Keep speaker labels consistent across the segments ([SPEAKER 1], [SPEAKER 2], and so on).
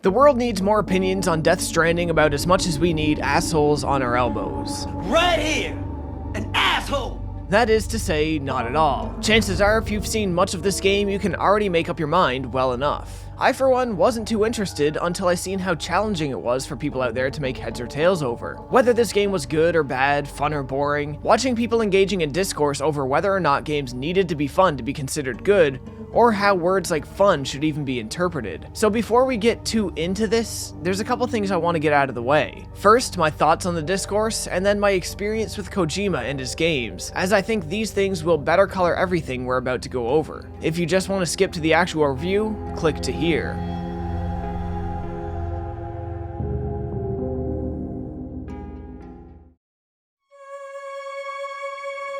[SPEAKER 1] The world needs more opinions on Death Stranding about as much as we need assholes on our elbows.
[SPEAKER 2] Right here! An asshole!
[SPEAKER 1] That is to say, not at all. Chances are, if you've seen much of this game, you can already make up your mind well enough. I, for one, wasn't too interested until I seen how challenging it was for people out there to make heads or tails over. Whether this game was good or bad, fun or boring, watching people engaging in discourse over whether or not games needed to be fun to be considered good, or how words like fun should even be interpreted. So before we get too into this, there's a couple things I want to get out of the way. First, my thoughts on the discourse, and then my experience with Kojima and his games, as I think these things will better color everything we're about to go over. If you just want to skip to the actual review, click to here.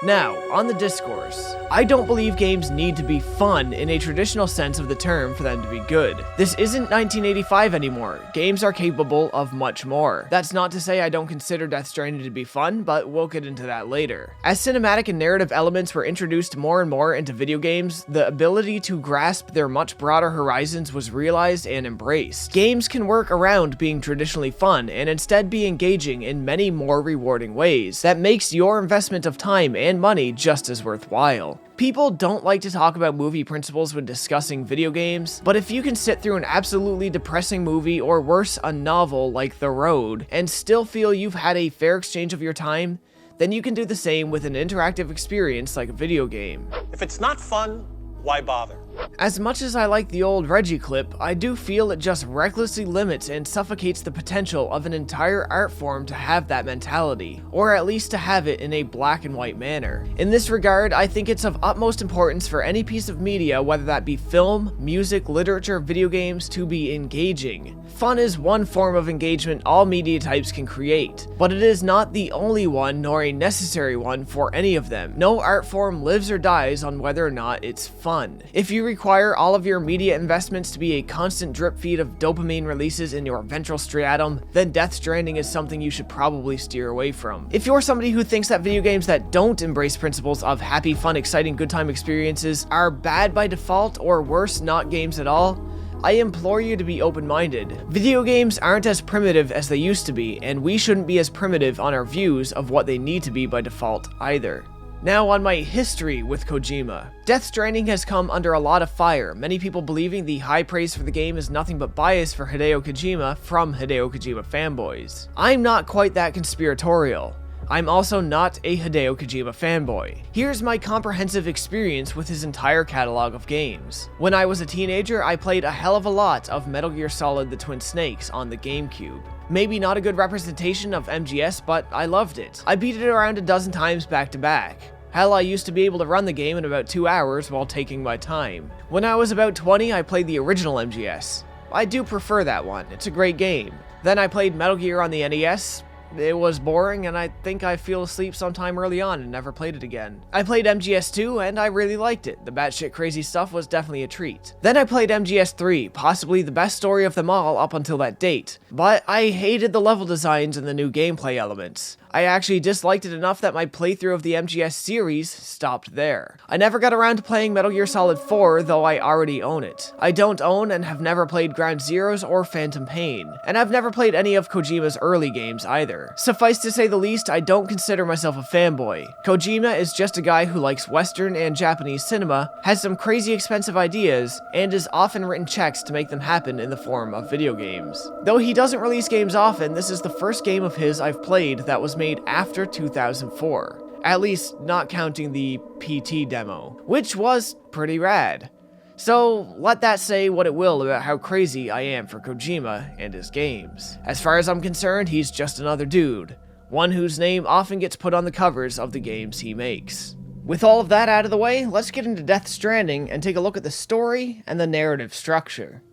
[SPEAKER 1] Now, on the discourse. I don't believe games need to be fun in a traditional sense of the term for them to be good. This isn't 1985 anymore. Games are capable of much more. That's not to say I don't consider Death Stranding to be fun, but we'll get into that later. As cinematic and narrative elements were introduced more and more into video games, the ability to grasp their much broader horizons was realized and embraced. Games can work around being traditionally fun and instead be engaging in many more rewarding ways that makes your investment of time and money just as worthwhile. People don't like to talk about movie principles when discussing video games, but if you can sit through an absolutely depressing movie or worse, a novel like The Road, and still feel you've had a fair exchange of your time, then you can do the same with an interactive experience like a video game.
[SPEAKER 3] If it's not fun, why bother?
[SPEAKER 1] As much as I like the old Reggie clip, I do feel it just recklessly limits and suffocates the potential of an entire art form to have that mentality, or at least to have it in a black and white manner. In this regard, I think it's of utmost importance for any piece of media, whether that be film, music, literature, video games, to be engaging. Fun is one form of engagement all media types can create, but it is not the only one nor a necessary one for any of them. No art form lives or dies on whether or not it's fun. If you require all of your media investments to be a constant drip feed of dopamine releases in your ventral striatum, then Death Stranding is something you should probably steer away from. If you're somebody who thinks that video games that don't embrace principles of happy, fun, exciting, good time experiences are bad by default, or worse, not games at all, I implore you to be open-minded. Video games aren't as primitive as they used to be, and we shouldn't be as primitive on our views of what they need to be by default either. Now on my history with Kojima. Death Stranding has come under a lot of fire, many people believing the high praise for the game is nothing but bias for Hideo Kojima from Hideo Kojima fanboys. I'm not quite that conspiratorial. I'm also not a Hideo Kojima fanboy. Here's my comprehensive experience with his entire catalog of games. When I was a teenager, I played a hell of a lot of Metal Gear Solid: The Twin Snakes on the GameCube. Maybe not a good representation of MGS, but I loved it. I beat it around a dozen times back to back. Hell, I used to be able to run the game in about 2 hours while taking my time. When I was about 20, I played the original MGS. I do prefer that one, it's a great game. Then I played Metal Gear on the NES. It was boring, and I think I fell asleep sometime early on and never played it again. I played MGS2, and I really liked it. The batshit crazy stuff was definitely a treat. Then I played MGS3, possibly the best story of them all up until that date. But I hated the level designs and the new gameplay elements. I actually disliked it enough that my playthrough of the MGS series stopped there. I never got around to playing Metal Gear Solid 4, though I already own it. I don't own and have never played Ground Zeroes or Phantom Pain, and I've never played any of Kojima's early games either. Suffice to say the least, I don't consider myself a fanboy. Kojima is just a guy who likes Western and Japanese cinema, has some crazy expensive ideas, and is often written checks to make them happen in the form of video games. Though he doesn't release games often, this is the first game of his I've played that was made after 2004. At least not counting the PT demo, which was pretty rad. So let that say what it will about how crazy I am for Kojima and his games. As far as I'm concerned, he's just another dude, one whose name often gets put on the covers of the games he makes. With all of that out of the way, let's get into Death Stranding and take a look at the story and the narrative structure.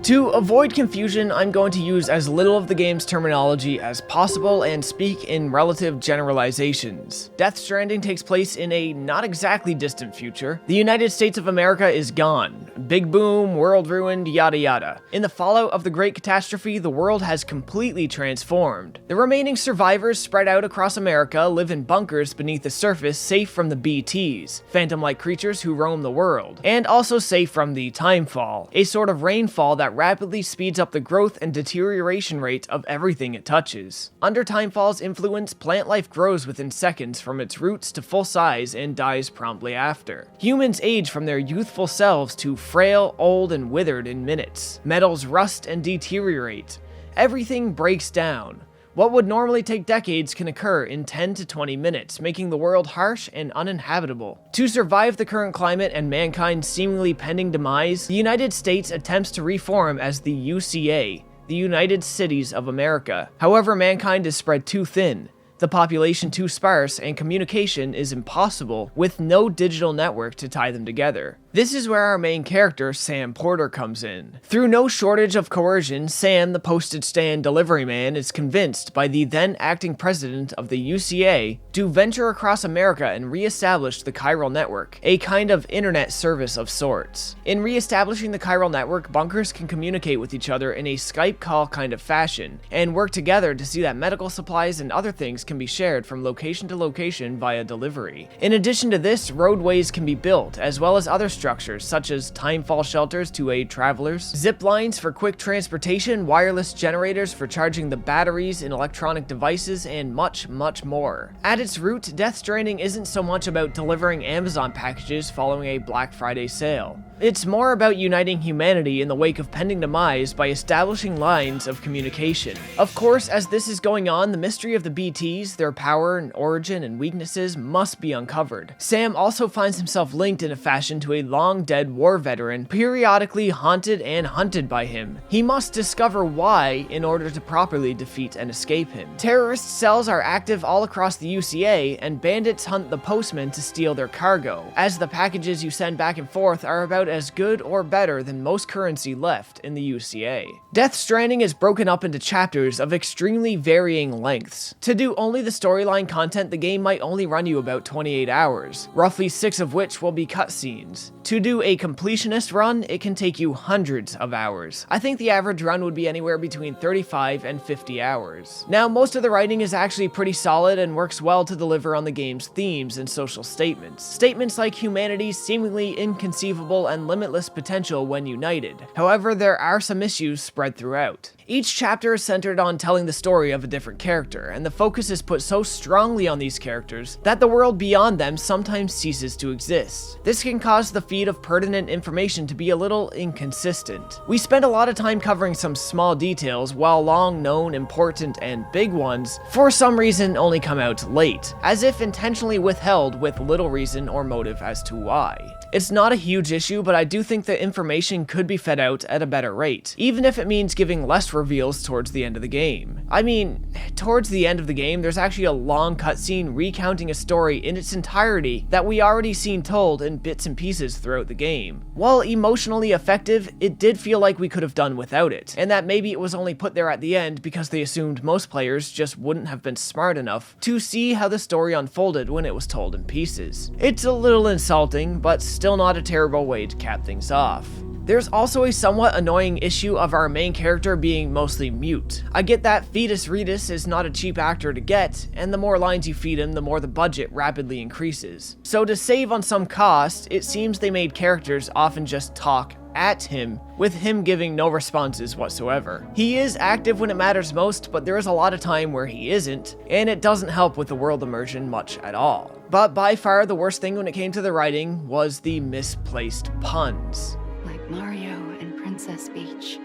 [SPEAKER 1] To avoid confusion, I'm going to use as little of the game's terminology as possible and speak in relative generalizations. Death Stranding takes place in a not exactly distant future. The United States of America is gone. Big boom, world ruined, yada yada. In the fallout of the Great Catastrophe, the world has completely transformed. The remaining survivors spread out across America live in bunkers beneath the surface, safe from the BTs, phantom-like creatures who roam the world, and also safe from the timefall, a sort of rainfall that rapidly speeds up the growth and deterioration rate of everything it touches. Under timefall's influence, plant life grows within seconds from its roots to full size and dies promptly after. Humans age from their youthful selves to frail, old, and withered in minutes. Metals rust and deteriorate. Everything breaks down. What would normally take decades can occur in 10 to 20 minutes, making the world harsh and uninhabitable. To survive the current climate and mankind's seemingly pending demise, the United States attempts to reform as the UCA, the United Cities of America. However, mankind is spread too thin, the population too sparse, and communication is impossible with no digital network to tie them together. This is where our main character, Sam Porter, comes in. Through no shortage of coercion, Sam, the postage stand delivery man, is convinced by the then acting president of the UCA to venture across America and re-establish the chiral network, a kind of internet service of sorts. In re-establishing the chiral network, bunkers can communicate with each other in a Skype call kind of fashion, and work together to see that medical supplies and other things can be shared from location to location via delivery. In addition to this, roadways can be built, as well as other structures such as timefall shelters to aid travelers, zip lines for quick transportation, wireless generators for charging the batteries in electronic devices, and much, much more. At its root, Death Stranding isn't so much about delivering Amazon packages following a Black Friday sale. It's more about uniting humanity in the wake of pending demise by establishing lines of communication. Of course, as this is going on, the mystery of the BTs, their power and origin and weaknesses must be uncovered. Sam also finds himself linked in a fashion to a long-dead war veteran, periodically haunted and hunted by him. He must discover why in order to properly defeat and escape him. Terrorist cells are active all across the UCA, and bandits hunt the postmen to steal their cargo, as the packages you send back and forth are about as good or better than most currency left in the UCA. Death Stranding is broken up into chapters of extremely varying lengths. To do only the storyline content, the game might only run you about 28 hours, roughly 6 of which will be cutscenes. To do a completionist run, it can take you hundreds of hours. I think the average run would be anywhere between 35 and 50 hours. Now, most of the writing is actually pretty solid and works well to deliver on the game's themes and social statements. Statements like humanity's seemingly inconceivable and limitless potential when united. However, there are some issues spread throughout. Each chapter is centered on telling the story of a different character, and the focus is put so strongly on these characters that the world beyond them sometimes ceases to exist. This can cause the feed of pertinent information to be a little inconsistent. We spend a lot of time covering some small details, while long known, important, and big ones, for some reason, only come out late, as if intentionally withheld with little reason or motive as to why. It's not a huge issue, but I do think the information could be fed out at a better rate, even if it means giving less reveals towards the end of the game. I mean, towards the end of the game, there's actually a long cutscene recounting a story in its entirety that we already seen told in bits and pieces throughout the game. While emotionally effective, it did feel like we could have done without it, and that maybe it was only put there at the end because they assumed most players just wouldn't have been smart enough to see how the story unfolded when it was told in pieces. It's a little insulting, but still not a terrible way to cap things off. There's also a somewhat annoying issue of our main character being mostly mute. I get that fetus Reedus is not a cheap actor to get, and the more lines you feed him, the more the budget rapidly increases. So to save on some cost, it seems they made characters often just talk at him, with him giving no responses whatsoever. He is active when it matters most, but there is a lot of time where he isn't, and it doesn't help with the world immersion much at all. But by far the worst thing when it came to the writing was the misplaced puns.
[SPEAKER 4] Like Mario and Princess Peach.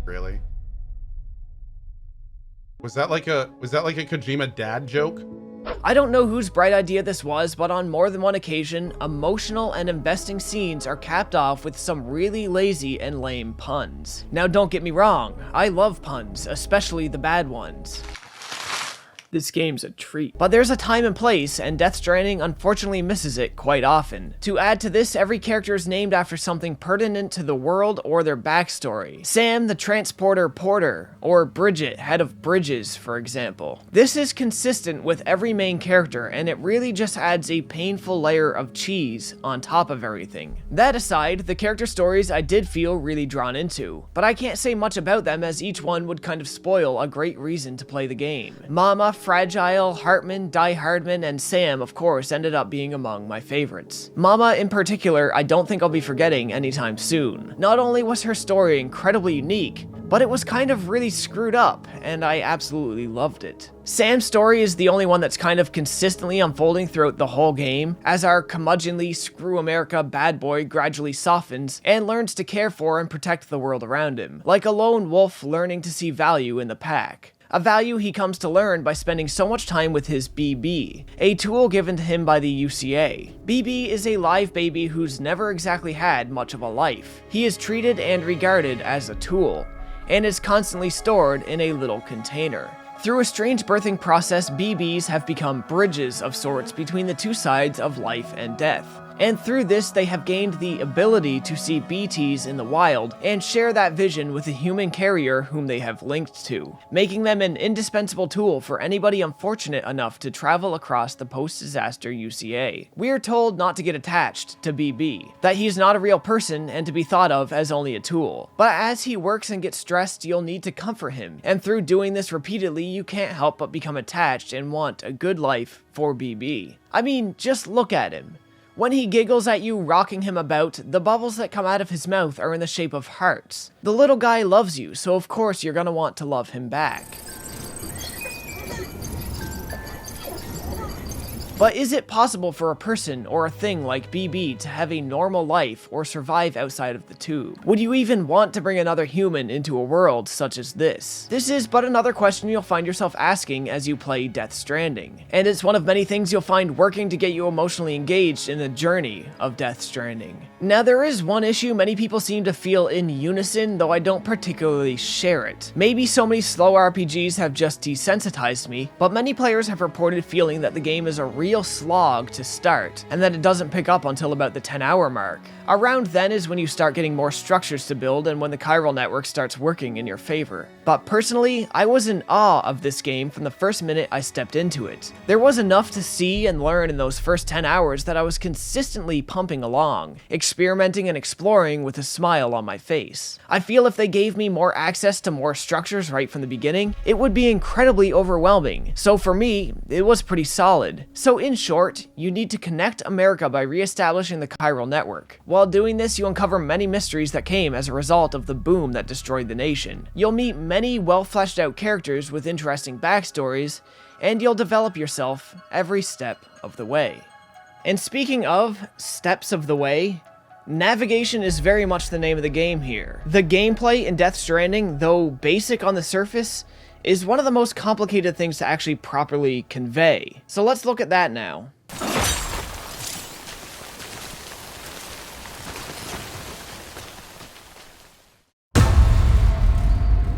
[SPEAKER 5] Really? Was that like a Kojima dad joke?
[SPEAKER 1] I don't know whose bright idea this was, but on more than one occasion, emotional and investing scenes are capped off with some really lazy and lame puns. Now don't get me wrong, I love puns, especially the bad ones. This game's a treat. But there's a time and place, and Death Stranding unfortunately misses it quite often. To add to this, every character is named after something pertinent to the world or their backstory. Sam, the transporter porter, or Bridget, head of bridges, for example. This is consistent with every main character, and it really just adds a painful layer of cheese on top of everything. That aside, the character stories I did feel really drawn into, but I can't say much about them as each one would kind of spoil a great reason to play the game. Mama, Fragile, Hartman, Die Hardman, and Sam, of course, ended up being among my favorites. Mama, in particular, I don't think I'll be forgetting anytime soon. Not only was her story incredibly unique, but it was kind of really screwed up, and I absolutely loved it. Sam's story is the only one that's kind of consistently unfolding throughout the whole game, as our curmudgeonly screw America bad boy gradually softens and learns to care for and protect the world around him, like a lone wolf learning to see value in the pack. A value he comes to learn by spending so much time with his BB, a tool given to him by the UCA. BB is a live baby who's never exactly had much of a life. He is treated and regarded as a tool, and is constantly stored in a little container. Through a strange birthing process, BBs have become bridges of sorts between the two sides of life and death. And through this, they have gained the ability to see BTs in the wild and share that vision with a human carrier whom they have linked to, making them an indispensable tool for anybody unfortunate enough to travel across the post-disaster UCA. We are told not to get attached to BB, that he's not a real person and to be thought of as only a tool. But as he works and gets stressed, you'll need to comfort him, and through doing this repeatedly, you can't help but become attached and want a good life for BB. I mean, just look at him. When he giggles at you, rocking him about, the bubbles that come out of his mouth are in the shape of hearts. The little guy loves you, so of course you're gonna want to love him back. But is it possible for a person or a thing like BB to have a normal life or survive outside of the tube? Would you even want to bring another human into a world such as this? This is but another question you'll find yourself asking as you play Death Stranding. And it's one of many things you'll find working to get you emotionally engaged in the journey of Death Stranding. Now there is one issue many people seem to feel in unison, though I don't particularly share it. Maybe so many slow RPGs have just desensitized me, but many players have reported feeling that the game is a real slog to start, and that it doesn't pick up until about the 10-hour mark. Around then is when you start getting more structures to build and when the chiral network starts working in your favor. But personally, I was in awe of this game from the first minute I stepped into it. There was enough to see and learn in those first 10 hours that I was consistently pumping along, experimenting and exploring with a smile on my face. I feel if they gave me more access to more structures right from the beginning, it would be incredibly overwhelming. So for me, it was pretty solid. So in short, you need to connect America by re-establishing the chiral network. While doing this, you uncover many mysteries that came as a result of the boom that destroyed the nation. You'll meet many well-fleshed out characters with interesting backstories, and you'll develop yourself every step of the way. And speaking of steps of the way, navigation is very much the name of the game here. The gameplay in Death Stranding, though basic on the surface, is one of the most complicated things to actually properly convey. So let's look at that now.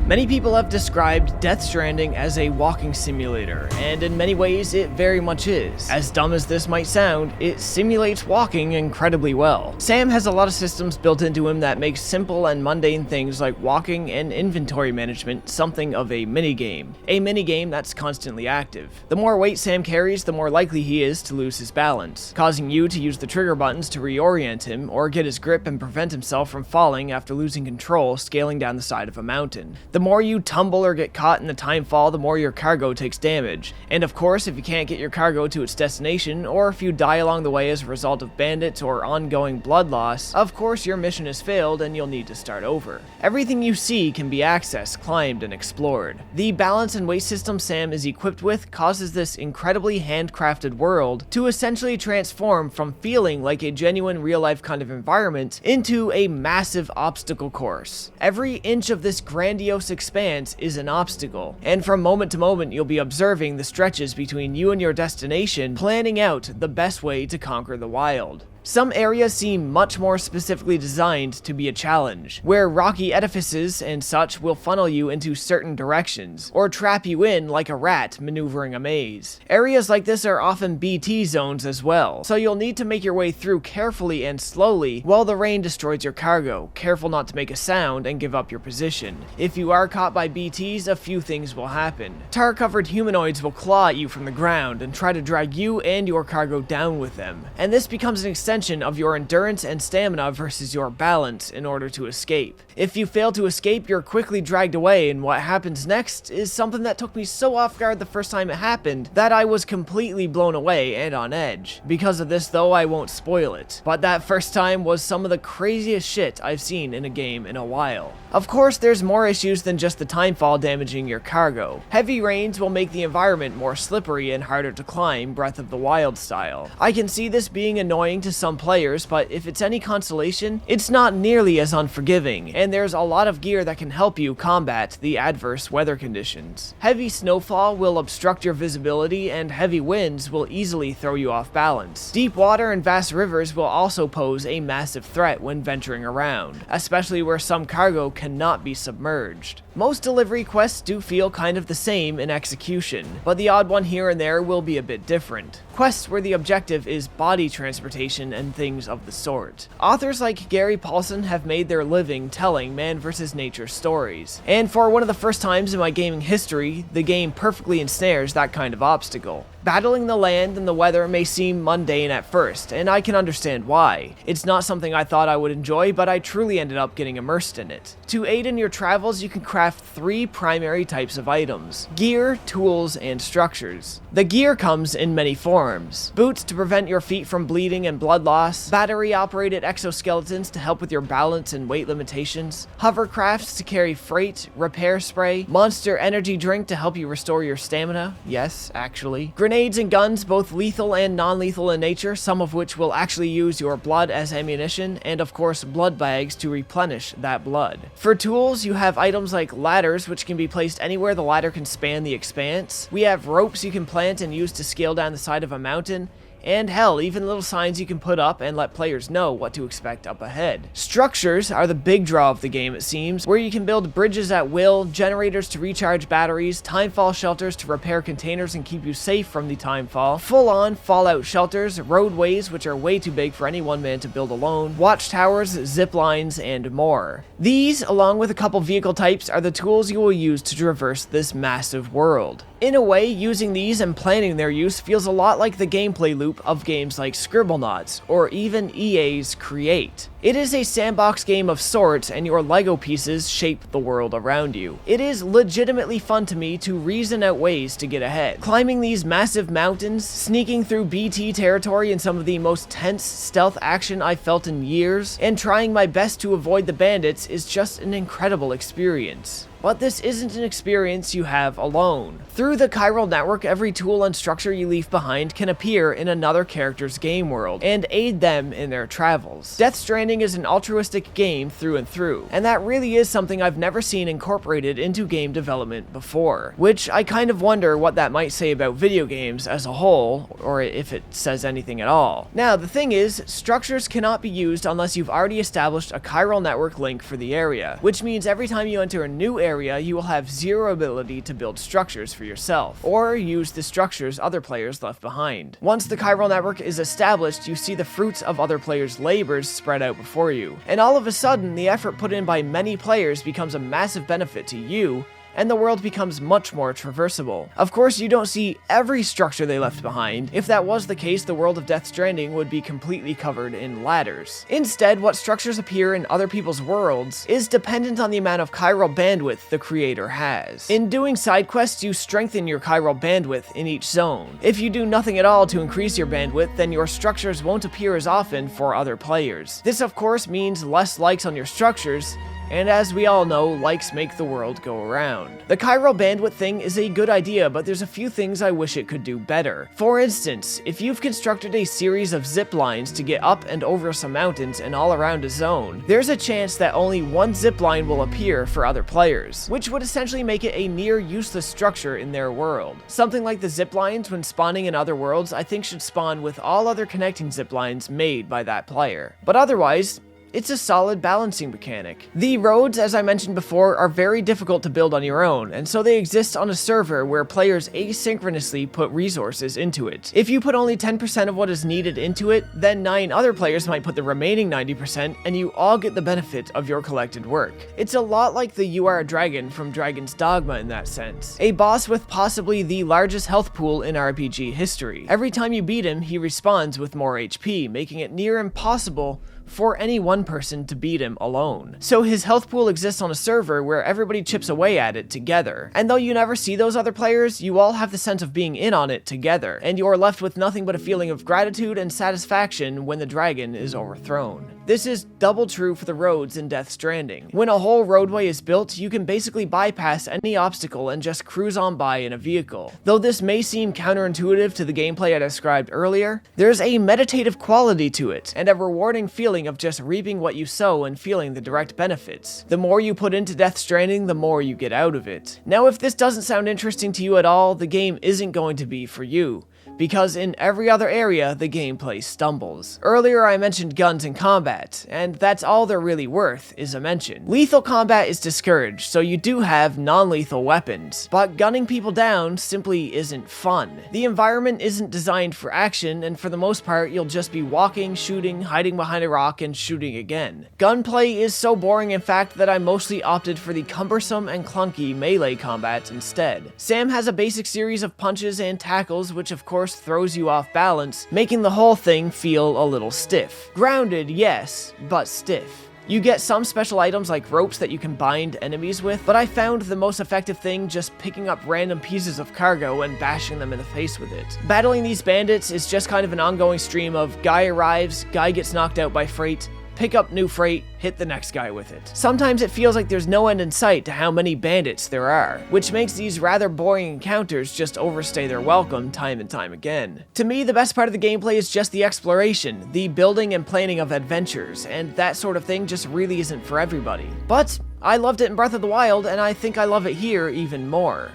[SPEAKER 1] Many people have described Death Stranding as a walking simulator, and in many ways it very much is. As dumb as this might sound, it simulates walking incredibly well. Sam has a lot of systems built into him that make simple and mundane things like walking and inventory management something of a minigame. A minigame that's constantly active. The more weight Sam carries, the more likely he is to lose his balance, causing you to use the trigger buttons to reorient him or get his grip and prevent himself from falling after losing control scaling down the side of a mountain. The more you tumble or get caught in the time fall, the more your cargo takes damage. And of course, if you can't get your cargo to its destination, or if you die along the way as a result of bandits or ongoing blood loss, of course your mission has failed and you'll need to start over. Everything you see can be accessed, climbed, and explored. The balance and weight system Sam is equipped with causes this incredibly handcrafted world to essentially transform from feeling like a genuine real-life kind of environment into a massive obstacle course. Every inch of this grandiose expanse is an obstacle, and from moment to moment you'll be observing the stretches between you and your destination, planning out the best way to conquer the wild. Some areas seem much more specifically designed to be a challenge, where rocky edifices and such will funnel you into certain directions, or trap you in like a rat maneuvering a maze. Areas like this are often BT zones as well, so you'll need to make your way through carefully and slowly while the rain destroys your cargo, careful not to make a sound and give up your position. If you are caught by BTs, a few things will happen. Tar-covered humanoids will claw at you from the ground and try to drag you and your cargo down with them, and this becomes an extension of your endurance and stamina versus your balance in order to escape. If you fail to escape, you're quickly dragged away, and what happens next is something that took me so off guard the first time it happened that I was completely blown away and on edge. Because of this though, I won't spoil it, but that first time was some of the craziest shit I've seen in a game in a while. Of course, there's more issues than just the timefall damaging your cargo. Heavy rains will make the environment more slippery and harder to climb, Breath of the Wild style. I can see this being annoying to some players, but if it's any consolation, it's not nearly as unforgiving, and there's a lot of gear that can help you combat the adverse weather conditions. Heavy snowfall will obstruct your visibility, and heavy winds will easily throw you off balance. Deep water and vast rivers will also pose a massive threat when venturing around, especially where some cargo cannot be submerged. Most delivery quests do feel kind of the same in execution, but the odd one here and there will be a bit different. Quests where the objective is body transportation and things of the sort. Authors like Gary Paulson have made their living telling man versus nature stories, and for one of the first times in my gaming history, the game perfectly ensnares that kind of obstacle. Battling the land and the weather may seem mundane at first, and I can understand why. It's not something I thought I would enjoy, but I truly ended up getting immersed in it. To aid in your travels, you can craft 3 primary types of items: gear, tools, and structures. The gear comes in many forms: boots to prevent your feet from bleeding and blood loss, battery-operated exoskeletons to help with your balance and weight limitations, hovercrafts to carry freight, repair spray, monster energy drink to help you restore your stamina, yes, actually, grenades and guns, both lethal and non-lethal in nature, some of which will actually use your blood as ammunition, and of course blood bags to replenish that blood. For tools, you have items like ladders, which can be placed anywhere the ladder can span the expanse. We have ropes you can plant and use to scale down the side of a mountain, and hell, even little signs you can put up and let players know what to expect up ahead. Structures are the big draw of the game, it seems, where you can build bridges at will, generators to recharge batteries, timefall shelters to repair containers and keep you safe from the timefall, full-on fallout shelters, roadways which are way too big for any one man to build alone, watchtowers, zip lines, and more. These, along with a couple vehicle types, are the tools you will use to traverse this massive world. In a way, using these and planning their use feels a lot like the gameplay loop of games like Scribblenauts, or even EA's Create. It is a sandbox game of sorts, and your Lego pieces shape the world around you. It is legitimately fun to me to reason out ways to get ahead. Climbing these massive mountains, sneaking through BT territory in some of the most tense stealth action I've felt in years, and trying my best to avoid the bandits is just an incredible experience. But this isn't an experience you have alone. Through the chiral network, every tool and structure you leave behind can appear in another character's game world and aid them in their travels. Death Stranding is an altruistic game through and through, and that really is something I've never seen incorporated into game development before, which I kind of wonder what that might say about video games as a whole, or if it says anything at all. Now, the thing is, structures cannot be used unless you've already established a chiral network link for the area, which means every time you enter a new area, you will have zero ability to build structures for yourself, or use the structures other players left behind. Once the chiral network is established, you see the fruits of other players' labors spread out before you, and all of a sudden, the effort put in by many players becomes a massive benefit to you, and the world becomes much more traversable. Of course, you don't see every structure they left behind. If that was the case, the world of Death Stranding would be completely covered in ladders. Instead, what structures appear in other people's worlds is dependent on the amount of chiral bandwidth the creator has. In doing side quests, you strengthen your chiral bandwidth in each zone. If you do nothing at all to increase your bandwidth, then your structures won't appear as often for other players. This, of course, means less likes on your structures, and as we all know, likes make the world go around. The chiral bandwidth thing is a good idea, but there's a few things I wish it could do better. For instance, if you've constructed a series of zip lines to get up and over some mountains and all around a zone, there's a chance that only one zip line will appear for other players, which would essentially make it a near useless structure in their world. Something like the zip lines when spawning in other worlds I think should spawn with all other connecting zip lines made by that player. But otherwise, it's a solid balancing mechanic. The roads, as I mentioned before, are very difficult to build on your own, and so they exist on a server where players asynchronously put resources into it. If you put only 10% of what is needed into it, then 9 other players might put the remaining 90%, and you all get the benefit of your collected work. It's a lot like the You Are a Dragon from Dragon's Dogma in that sense. A boss with possibly the largest health pool in RPG history. Every time you beat him, he respawns with more HP, making it near impossible for any one person to beat him alone. So his health pool exists on a server where everybody chips away at it together. And though you never see those other players, you all have the sense of being in on it together, and you're left with nothing but a feeling of gratitude and satisfaction when the dragon is overthrown. This is double true for the roads in Death Stranding. When a whole roadway is built, you can basically bypass any obstacle and just cruise on by in a vehicle. Though this may seem counterintuitive to the gameplay I described earlier, there's a meditative quality to it, and a rewarding feeling of just reaping what you sow and feeling the direct benefits. The more you put into Death Stranding, the more you get out of it. Now, if this doesn't sound interesting to you at all, the game isn't going to be for you, because in every other area, the gameplay stumbles. Earlier I mentioned guns and combat, and that's all they're really worth, is a mention. Lethal combat is discouraged, so you do have non-lethal weapons, but gunning people down simply isn't fun. The environment isn't designed for action, and for the most part, you'll just be walking, shooting, hiding behind a rock, and shooting again. Gunplay is so boring in fact that I mostly opted for the cumbersome and clunky melee combat instead. Sam has a basic series of punches and tackles, which of course throws you off balance, making the whole thing feel a little stiff. Grounded, yes, but stiff. You get some special items like ropes that you can bind enemies with, but I found the most effective thing just picking up random pieces of cargo and bashing them in the face with it. Battling these bandits is just kind of an ongoing stream of guy arrives, guy gets knocked out by freight, pick up new freight, hit the next guy with it. Sometimes it feels like there's no end in sight to how many bandits there are, which makes these rather boring encounters just overstay their welcome time and time again. To me, the best part of the gameplay is just the exploration, the building and planning of adventures, and that sort of thing just really isn't for everybody. But I loved it in Breath of the Wild, and I think I love it here even more.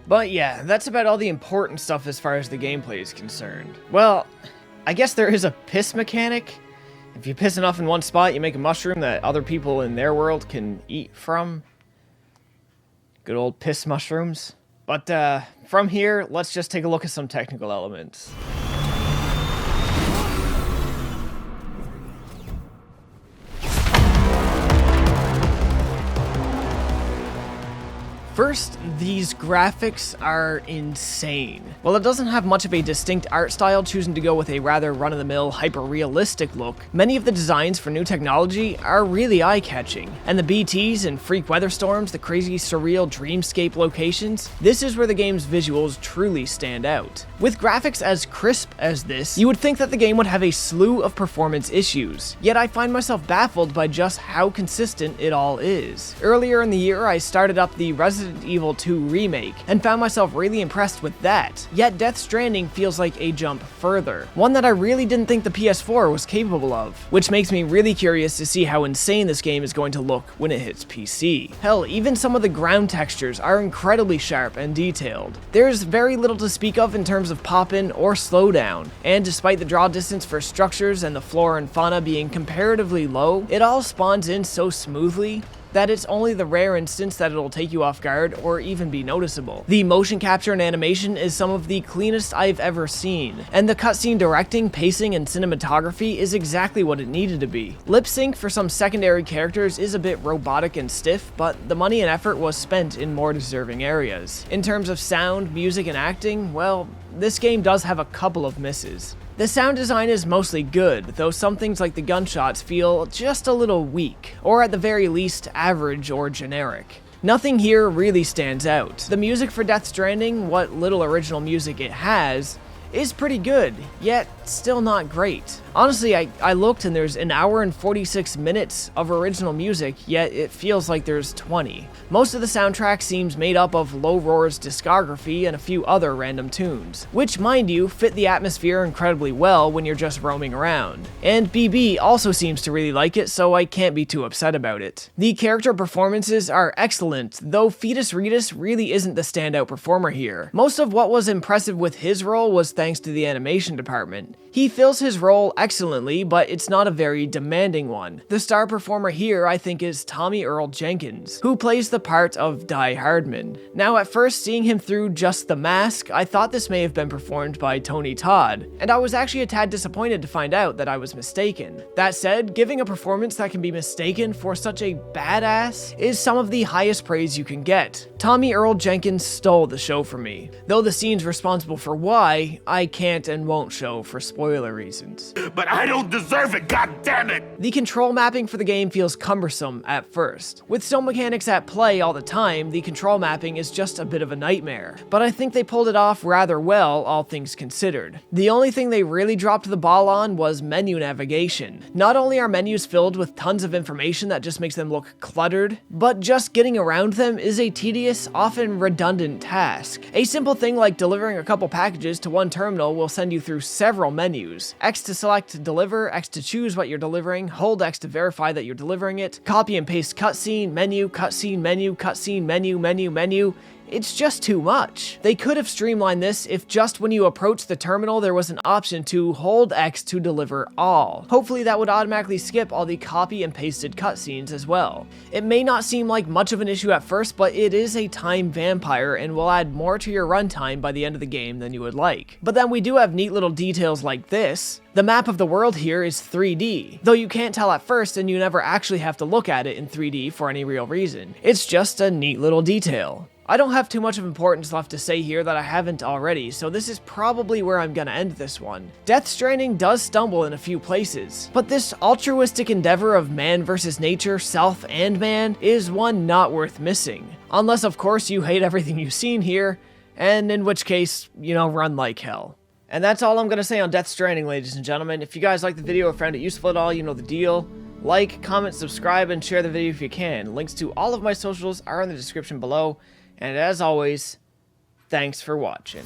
[SPEAKER 1] But yeah, that's about all the important stuff as far as the gameplay is concerned. Well, I guess there is a piss mechanic. If you piss enough in one spot, you make a mushroom that other people in their world can eat from. Good old piss mushrooms. But from here, let's just take a look at some technical elements. First, these graphics are insane. While it doesn't have much of a distinct art style, choosing to go with a rather run-of-the-mill, hyper-realistic look, many of the designs for new technology are really eye-catching. And the BTs and freak weather storms, the crazy surreal dreamscape locations, this is where the game's visuals truly stand out. With graphics as crisp as this, you would think that the game would have a slew of performance issues, yet I find myself baffled by just how consistent it all is. Earlier in the year, I started up the Resident Evil 2 remake, and found myself really impressed with that. Yet Death Stranding feels like a jump further, one that I really didn't think the PS4 was capable of, which makes me really curious to see how insane this game is going to look when it hits PC. Hell, even some of the ground textures are incredibly sharp and detailed. There's very little to speak of in terms of pop-in or slowdown, and despite the draw distance for structures and the flora and fauna being comparatively low, it all spawns in so smoothly that it's only the rare instance that it'll take you off guard or even be noticeable. The motion capture and animation is some of the cleanest I've ever seen, and the cutscene directing, pacing, and cinematography is exactly what it needed to be. Lip sync for some secondary characters is a bit robotic and stiff, but the money and effort was spent in more deserving areas. In terms of sound, music, and acting, well, this game does have a couple of misses. The sound design is mostly good, though some things like the gunshots feel just a little weak, or at the very least average or generic. Nothing here really stands out. The music for Death Stranding, what little original music it has, is pretty good, yet still not great. Honestly, I looked and there's an hour and 46 minutes of original music, yet it feels like there's 20. Most of the soundtrack seems made up of Low Roar's discography and a few other random tunes, which, mind you, fit the atmosphere incredibly well when you're just roaming around. And BB also seems to really like it, so I can't be too upset about it. The character performances are excellent, though Fetus Reedus really isn't the standout performer here. Most of what was impressive with his role was thanks to the animation department. He fills his role excellently, but it's not a very demanding one. The star performer here, I think, is Tommy Earl Jenkins, who plays the part of Die Hardman. Now, at first, seeing him through just the mask, I thought this may have been performed by Tony Todd, and I was actually a tad disappointed to find out that I was mistaken. That said, giving a performance that can be mistaken for such a badass is some of the highest praise you can get. Tommy Earl Jenkins stole the show for me, though the scenes responsible for why, I can't and won't show for spoiler reasons.
[SPEAKER 6] But I don't deserve it, goddammit!
[SPEAKER 1] The control mapping for the game feels cumbersome at first. With so mechanics at play all the time, the control mapping is just a bit of a nightmare, but I think they pulled it off rather well, all things considered. The only thing they really dropped the ball on was menu navigation. Not only are menus filled with tons of information that just makes them look cluttered, but just getting around them is a tedious, often redundant task. A simple thing like delivering a couple packages to one terminal will send you through several menus. X to select to deliver, X to choose what you're delivering, hold X to verify that you're delivering it, copy and paste cutscene, menu, cutscene, menu, cutscene, menu, menu, menu. It's just too much. They could have streamlined this if just when you approach the terminal there was an option to hold X to deliver all. Hopefully that would automatically skip all the copy and pasted cutscenes as well. It may not seem like much of an issue at first, but it is a time vampire and will add more to your runtime by the end of the game than you would like. But then we do have neat little details like this. The map of the world here is 3D, though you can't tell at first and you never actually have to look at it in 3D for any real reason. It's just a neat little detail. I don't have too much of importance left to say here that I haven't already, so this is probably where I'm gonna end this one. Death Stranding does stumble in a few places, but this altruistic endeavor of man versus nature, self and man, is one not worth missing. Unless of course you hate everything you've seen here, and in which case, run like hell. And that's all I'm gonna say on Death Stranding, ladies and gentlemen. If you guys liked the video or found it useful at all, you know the deal. Like, comment, subscribe, and share the video if you can. Links to all of my socials are in the description below. And as always, thanks for watching.